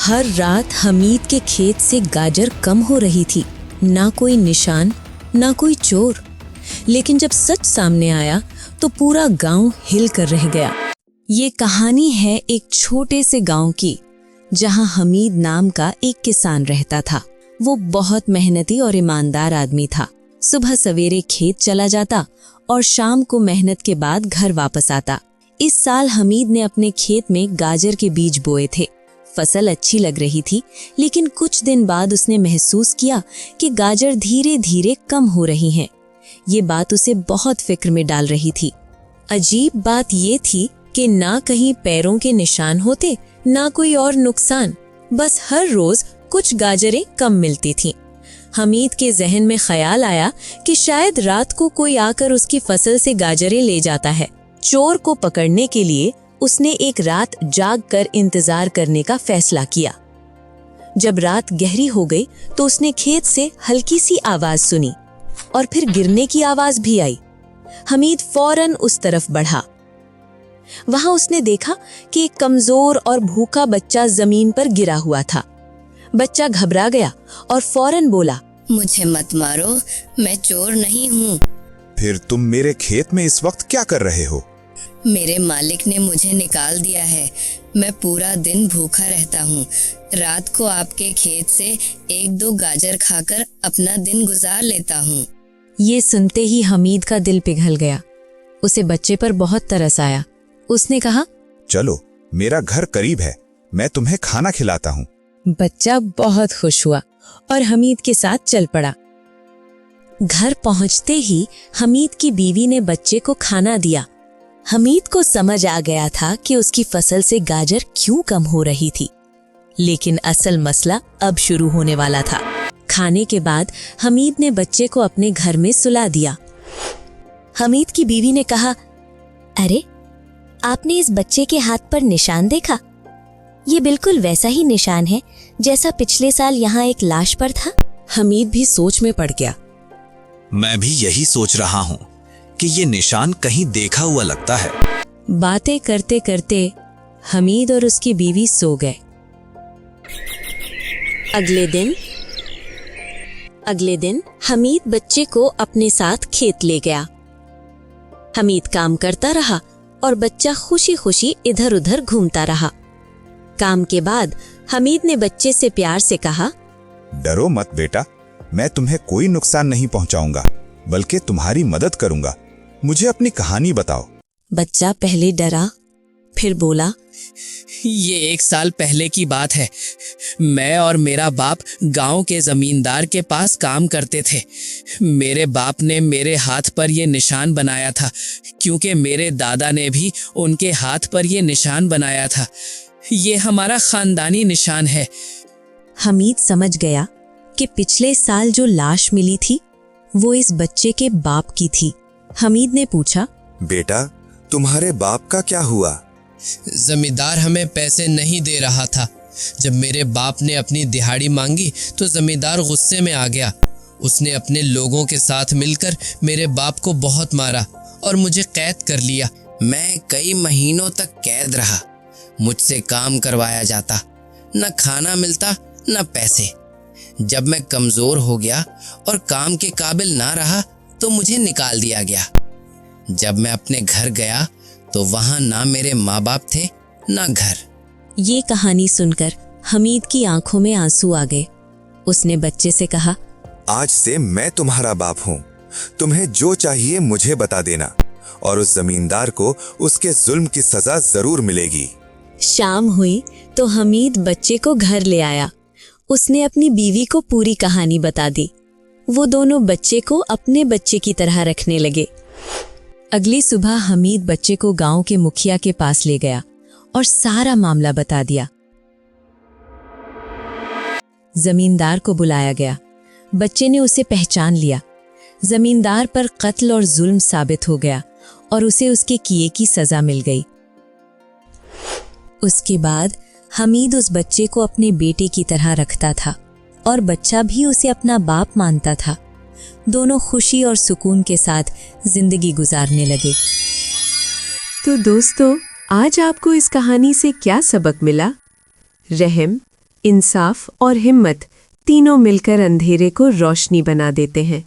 हर रात हमीद के खेत से गाजर कम हो रही थी। ना कोई निशान, ना कोई चोर। लेकिन जब सच सामने आया तो पूरा गांव हिल कर रह गया। ये कहानी है एक छोटे से गांव की, जहां हमीद नाम का एक किसान रहता था। वो बहुत मेहनती और ईमानदार आदमी था। सुबह सवेरे खेत चला जाता और शाम को मेहनत के बाद घर वापस आता। इस साल हमीद ने अपने खेत में गाजर के बीज बोए थे। फसल अच्छी लग रही थी, लेकिन कुछ दिन बाद उसने महसूस किया कि गाजर धीरे धीरे कम हो रही हैं। ये बात उसे बहुत फिक्र में डाल रही थी। अजीब बात ये थी कि ना कहीं पैरों के निशान होते, ना कोई और नुकसान, बस हर रोज कुछ गाजरें कम मिलती थीं। हमीद के जहन में ख्याल आया कि शायद रात को कोई आकर उसकी फसल से गाजरें ले जाता है। चोर को पकड़ने के लिए उसने एक रात जाग कर इंतजार करने का फैसला किया। जब रात गहरी हो गई तो उसने खेत से हल्की सी आवाज सुनी और फिर गिरने की आवाज भी आई। हमीद फौरन उस तरफ बढ़ा। वहां उसने देखा कि एक कमजोर और भूखा बच्चा जमीन पर गिरा हुआ था। बच्चा घबरा गया और फौरन बोला, मुझे मत मारो, मैं चोर नहीं हूँ। फिर तुम मेरे खेत में इस वक्त क्या कर रहे हो? मेरे मालिक ने मुझे निकाल दिया है। मैं पूरा दिन भूखा रहता हूँ। रात को आपके खेत से एक दो गाजर खाकर अपना दिन गुजार लेता हूँ। ये सुनते ही हमीद का दिल पिघल गया। उसे बच्चे पर बहुत तरस आया। उसने कहा, चलो, मेरा घर करीब है, मैं तुम्हें खाना खिलाता हूँ। बच्चा बहुत खुश हुआ और हमीद के साथ चल पड़ा। घर पहुंचते ही हमीद की बीवी ने बच्चे को खाना दिया। हमीद को समझ आ गया था कि उसकी फसल से गाजर क्यों कम हो रही थी, लेकिन असल मसला अब शुरू होने वाला था। खाने के बाद हमीद ने बच्चे को अपने घर में सुला दिया। हमीद की बीवी ने कहा, अरे, आपने इस बच्चे के हाथ पर निशान देखा? ये बिल्कुल वैसा ही निशान है जैसा पिछले साल यहाँ एक लाश पर था। हमीद भी सोच में पड़ गया। मैं भी यही सोच रहा हूँ कि ये निशान कहीं देखा हुआ लगता है। बातें करते करते हमीद और उसकी बीवी सो गए। अगले दिन हमीद बच्चे को अपने साथ खेत ले गया। हमीद काम करता रहा और बच्चा खुशी खुशी इधर उधर घूमता रहा। काम के बाद हमीद ने बच्चे से प्यार से कहा, डरो मत बेटा, मैं तुम्हें कोई नुकसान नहीं पहुंचाऊंगा, बल्कि तुम्हारी मदद करूंगा। मुझे अपनी कहानी बताओ। बच्चा पहले डरा, फिर बोला, ये 1 साल पहले की बात है। मैं और मेरा बाप गांव के जमींदार के पास काम करते थे। मेरे बाप ने मेरे हाथ पर ये निशान बनाया था, क्योंकि मेरे दादा ने भी उनके हाथ पर ये निशान बनाया था। ये हमारा खानदानी निशान है। हमीद समझ गया कि पिछले साल जो लाश मिली थी वो इस बच्चे के बाप की थी। हमीद ने पूछा, बेटा, तुम्हारे बाप का क्या हुआ? जमींदार हमें पैसे नहीं दे रहा था। जब मेरे बाप ने अपनी दिहाड़ी मांगी तो जमींदार गुस्से में आ गया। उसने अपने लोगों के साथ मिलकर मेरे बाप को बहुत मारा और मुझे कैद कर लिया। मैं कई महीनों तक कैद रहा। मुझसे काम करवाया जाता, न खाना मिलता न पैसे। जब मैं कमजोर हो गया और काम के काबिल ना रहा तो मुझे निकाल दिया गया। जब मैं अपने घर गया तो वहां ना मेरे माँ बाप थे ना घर। ये कहानी सुनकर हमीद की आंखों में आंसू आ गए। उसने बच्चे से कहा, आज से मैं तुम्हारा बाप हूँ। तुम्हें जो चाहिए मुझे बता देना और उस जमींदार को उसके जुल्म की सजा जरूर मिलेगी। शाम हुई तो हमीद बच्चे को घर ले आया। उसने अपनी बीवी को पूरी कहानी बता दी। वो दोनों बच्चे को अपने बच्चे की तरह रखने लगे। अगली सुबह हमीद बच्चे को गांव के मुखिया के पास ले गया और सारा मामला बता दिया। जमींदार को बुलाया गया। बच्चे ने उसे पहचान लिया। जमींदार पर कत्ल और जुल्म साबित हो गया और उसे उसके किए की सजा मिल गई। उसके बाद हमीद उस बच्चे को अपने बेटे की तरह रखता था और बच्चा भी उसे अपना बाप मानता था। दोनों खुशी और सुकून के साथ जिंदगी गुजारने लगे। तो दोस्तों, आज आपको इस कहानी से क्या सबक मिला? रहम, इंसाफ और हिम्मत तीनों मिलकर अंधेरे को रोशनी बना देते हैं।